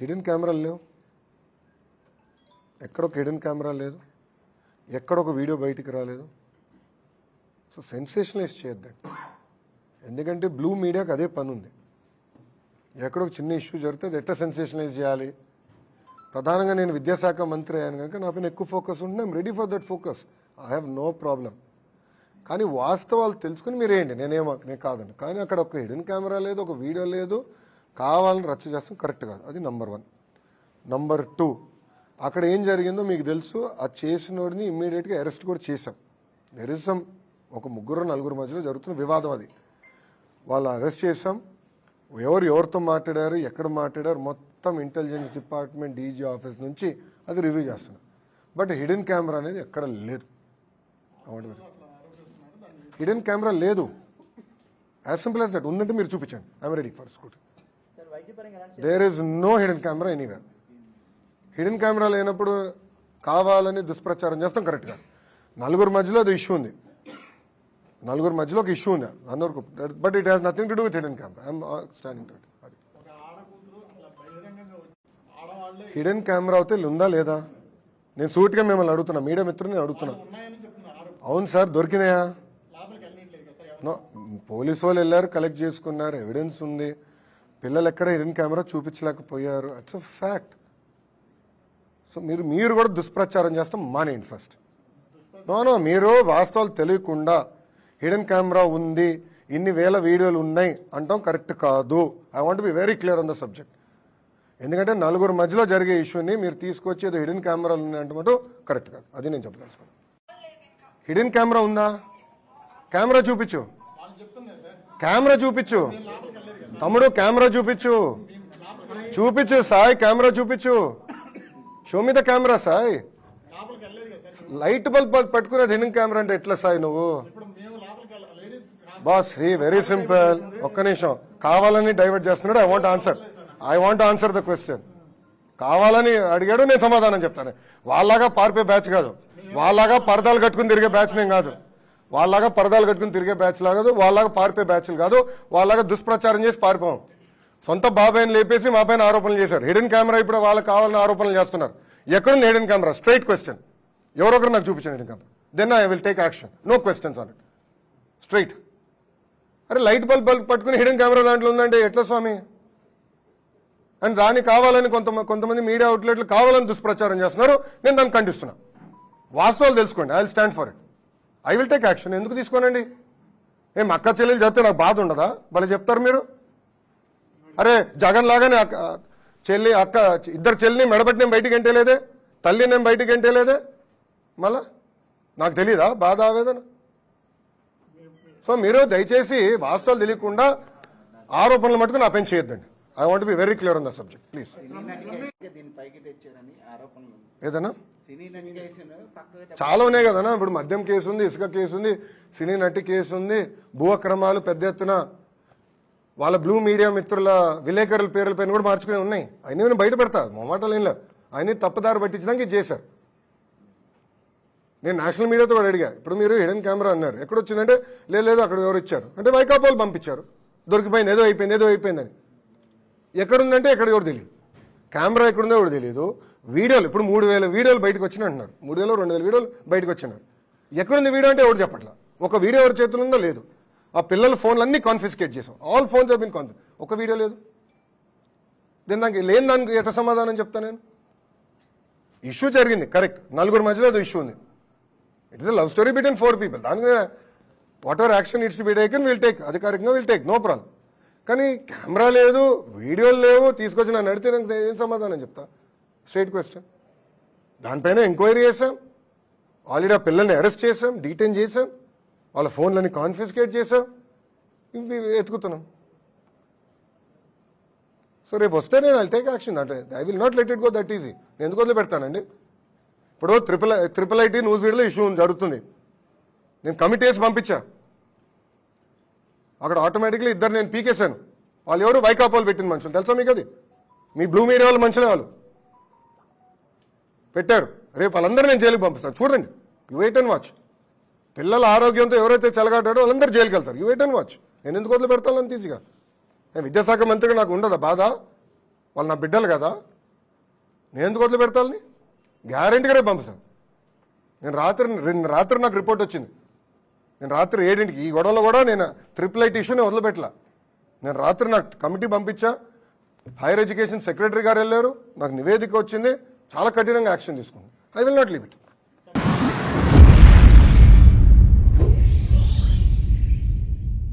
Hidden కెమెరాలు లేవు, ఎక్కడొక hidden camera లేదు, ఎక్కడొక వీడియో బయటికి రాలేదు. సో సెన్సేషనలైజ్ చేయొద్దండి, ఎందుకంటే బ్లూ మీడియాకి అదే పని ఉంది. ఎక్కడో చిన్న ఇష్యూ జరిగితే అది ఎట్లా సెన్సేషనలైజ్ చేయాలి. ప్రధానంగా నేను విద్యాశాఖ మంత్రి అయ్యాను కనుక నా పైన ఎక్కువ ఫోకస్ ఉంటుంది. I'm ready for that focus, I have no problem. కానీ వాస్తవాలు తెలుసుకుని మీరు వేయండి, నేను కాదండి. కానీ అక్కడ ఒక హిడెన్ కెమెరా లేదు, ఒక వీడియో లేదు, కావాలని రచ్చ చేస్తాం, కరెక్ట్ కాదు. అది నంబర్ 1. నంబర్ 2, అక్కడ ఏం జరిగిందో మీకు తెలుసు. ఆ చేసినోడిని ఇమ్మీడియట్గా అరెస్ట్ కూడా చేశాం. నిరసం ఒక 3-4 మధ్యలో జరుగుతున్న వివాదం అది. వాళ్ళు అరెస్ట్ చేశాం. ఎవరితో మాట్లాడారు, ఎక్కడ మాట్లాడారు, మొత్తం ఇంటెలిజెన్స్ డిపార్ట్మెంట్ డీజీ ఆఫీస్ నుంచి అది రివ్యూ చేస్తున్నాం. బట్ హిడెన్ కెమెరా అనేది ఎక్కడ లేదు. హిడెన్ కెమెరా లేదు, యాజ్ సింపుల్ యాజ్ దట్. ఉందంటే మీరు చూపించండి, I'm ready for scooty. There is no hidden camera anywhere. Hidden camera లేనప్పుడు కావాలని దుష్ప్రచారం చేస్తాం, కరెక్ట్గా. 4 మధ్యలో అది ఇష్యూ ఉంది, 4 మధ్యలో ఒక ఇష్యూ ఉంది అందరికి. But it has nothing to do with hidden camera. I'm standing to it. Hidden camera అయితే ఉందా లేదా నేను సూటిగా మిమ్మల్ని అడుగుతున్నా, మీడియా మిత్రుని అడుగుతున్నా. అవును సార్, దొరికినాయా? పోలీసు వాళ్ళు వెళ్ళారు, కలెక్ట్ చేసుకున్నారు, ఎవిడెన్స్ ఉంది. పిల్లలు ఎక్కడ హిడెన్ కెమెరా చూపించలేకపోయారు, ఇట్స్ అ ఫ్యాక్ట్. సో మీరు కూడా దుష్ప్రచారం చేస్తాం మానేయండి ఫస్ట్. నో, మీరు వాస్తవాలు తెలియకుండా హిడెన్ కెమెరా ఉంది, ఇన్ని వేల వీడియోలు ఉన్నాయి అంటాం కరెక్ట్ కాదు. I want be very clear on the subject. ఎందుకంటే 4 మధ్యలో జరిగే ఇష్యూని మీరు తీసుకొచ్చి ఏదో హిడెన్ కెమెరాలు ఉన్నాయంటే మటు కరెక్ట్ కాదు. అది నేను చెప్పదలుచుకున్నాను. హిడెన్ కెమెరా ఉందా? కెమెరా చూపించు, కెమెరా చూపించు తమ్ముడు, కెమెరా చూపించు సాయి, కెమెరా చూపించు. Show me the camera Sai. Light bulb పట్టుకునేది హిడెన్ కెమెరా అంటే ఎట్లా సాయి నువ్వు? Boss, very simple. ఒక్క నిమిషం, కావాలని డైవర్ట్ చేస్తున్నాడు. I want answer the question. కావాలని అడిగాడు, నేను సమాధానం చెప్తాను. వాళ్ళలాగా పారిపోయే బ్యాచ్ కాదు, వాళ్ళలాగా పరదాలు కట్టుకుని తిరిగే బ్యాచ్ నేను కాదు, వాళ్ళలాగా పరదాలు కట్టుకుని తిరిగే బ్యాచ్ కాదు, వాళ్ళలాగా పారిపోయే బ్యాచ్లు కాదు, వాళ్ళలాగా దుష్ప్రచారం చేసి పారిపోం. సొంత బాబాయిని లేపేసి మా పైన ఆరోపణలు చేశారు. హిడెన్ కెమెరా ఇప్పుడు వాళ్ళకి కావాలని ఆరోపణలు చేస్తున్నారు. ఎక్కడుంది హిడెన్ కెమెరా? Straight question. ఎవరొకరు నాకు చూపించండి hidden camera, then I will take action. No questions on it, straight. అరే లైట్ బల్బ్ పట్టుకుని హిడెన్ కెమెరా దాంట్లో ఉందంటే ఎట్లా స్వామి? అండ్ దాన్ని కావాలని కొంతమంది మీడియా అవుట్లెట్లు కావాలని దుష్ప్రచారం చేస్తున్నారు. నేను దాన్ని ఖండిస్తున్నా. వాస్తవాలు తెలుసుకోండి, I will stand for it, I will take action. ఎందుకు తీసుకోనండి? ఏం అక్క చెల్లెలు చెప్తే నాకు బాధ ఉండదా? భలే చెప్తారు మీరు. అరే జగన్ లాగానే చెల్లి అక్క ఇద్దరు చెల్లిని మెడబెట్టి నేను బయటికి ఎంటేలేదే, తల్లి నేను బయటికి ఎంటేలేదే, మళ్ళా నాకు తెలీదా బాధ, ఆవేదన? సో మీరు దయచేసి వాస్తవాలు తెలియకుండా ఆరోపణలు మటుకు నా పైన చేయొద్దండి. I want be very clear on the subject please. ఏదన్నా చాలా ఉన్నాయి కదన్నా. ఇప్పుడు మద్యం కేసు ఉంది, ఇసుక కేసు ఉంది, సినీ నటి కేసు ఉంది, భూ అక్రమాలు పెద్ద ఎత్తున వాళ్ళ బ్లూ మీడియా మిత్రుల విలేకరుల పేర్ల పైన కూడా మార్చుకునే ఉన్నాయి. అయినా నేను బయట పెడతా, మొమాటలు ఏం లేదు. ఆయన తప్పుదారి పట్టించడానికి ఇది చేశారు. నేను నేషనల్ మీడియాతో కూడా అడిగా. ఇప్పుడు మీరు హిడెన్ కెమెరా అన్నారు, ఎక్కడొచ్చిందంటే లేదు అక్కడ ఎవరు ఇచ్చారు అంటే వైకాపాలు పంపించారు, దొరికిపోయింది, ఏదో అయిపోయిందని. ఎక్కడుందంటే ఎక్కడ ఎవరు తెలియదు, కెమెరా ఎక్కడుందో ఎవరు తెలియదు. వీడియోలు ఇప్పుడు 3000 వీడియోలు బయటకు వచ్చిన అంటున్నారు, 3000-2000 వీడియోలు బయటకు వచ్చినారు. ఎక్కడుంది వీడియో అంటే ఎవరు చెప్పట్లా. ఒక వీడియో ఎవరి చేతులు ఉందో లేదు. ఆ పిల్లల ఫోన్లు అన్ని కాన్ఫిస్కేట్ చేసాం, all phones have been confiscate. ఒక వీడియో లేదు. దానికి లేని దానికి ఎట్లా సమాధానం చెప్తా నేను? ఇష్యూ జరిగింది కరెక్ట్, 4 మధ్యలో అది ఇష్యూ ఉంది. It is a love story between 4 people. దాని మీద what ever action it's to be taken will take, అధికారికంగా విల్ టేక్, నో ప్రాబ్లం. కానీ కెమెరా లేదు, వీడియోలు లేవు, తీసుకొచ్చి నన్ను అడిగితే నాకు ఏం సమాధానం చెప్తా? Straight question. దానిపైన ఎంక్వైరీ చేశాం, ఆల్రెడీ ఆ పిల్లల్ని అరెస్ట్ చేశాం, డీటైన్ చేశాం, వాళ్ళ ఫోన్లని కాన్ఫిస్కేట్ చేశాం, ఇవి ఎత్తుకుతున్నాం. సో రేపు వస్తే నేను ఐ టేక్ యాక్షన్. అంటే I will not let it go that easy. నేను ఎందుకు వదిలి పెడతానండి? ఇప్పుడు ట్రిపుల్ ఐటీ న్యూస్ వీడియోలో ఇష్యూ జరుగుతుంది, నేను కమిటీ వేసి పంపించా. అక్కడ ఆటోమేటిక్లీ ఇద్దరు నేను పీకేశాను. వాళ్ళు ఎవరు? వైకాపాలు పెట్టిన మనుషులు, తెలుసా మీకు? అది మీ బ్లూ మీడియా వాళ్ళ మనుషులే, వాళ్ళు పెట్టారు. రేపు వాళ్ళందరూ నేను జైలుకి పంపిస్తాను, చూడండి. You wait and watch. పిల్లల ఆరోగ్యంతో ఎవరైతే చెలగాటాడో వాళ్ళందరూ జైలుకి వెళ్తారు. You wait and watch. నేను ఎందుకు వదిలి పెడతాను అంత ఈజీగా? విద్యాశాఖ మంత్రిగా నాకు ఉండదా బాధ? వాళ్ళు నా బిడ్డలు కదా, నేను ఎందుకు వదిలిపెడతాను? గ్యారెంటీగానే పంపిస్తాను. నేను రాత్రి నాకు రిపోర్ట్ వచ్చింది. నేను రాత్రి 7ంటికి ఈ గొడవలో కూడా నేను ట్రిపుల్ ఇష్యూని వదిలిపెట్టలా. నేను రాత్రి నాకు కమిటీ పంపించా, హైయర్ ఎడ్యుకేషన్ సెక్రటరీ గారు వెళ్ళారు, నాకు నివేదిక వచ్చింది, చాలా కఠినంగా యాక్షన్ తీసుకుంది. I will not leave it.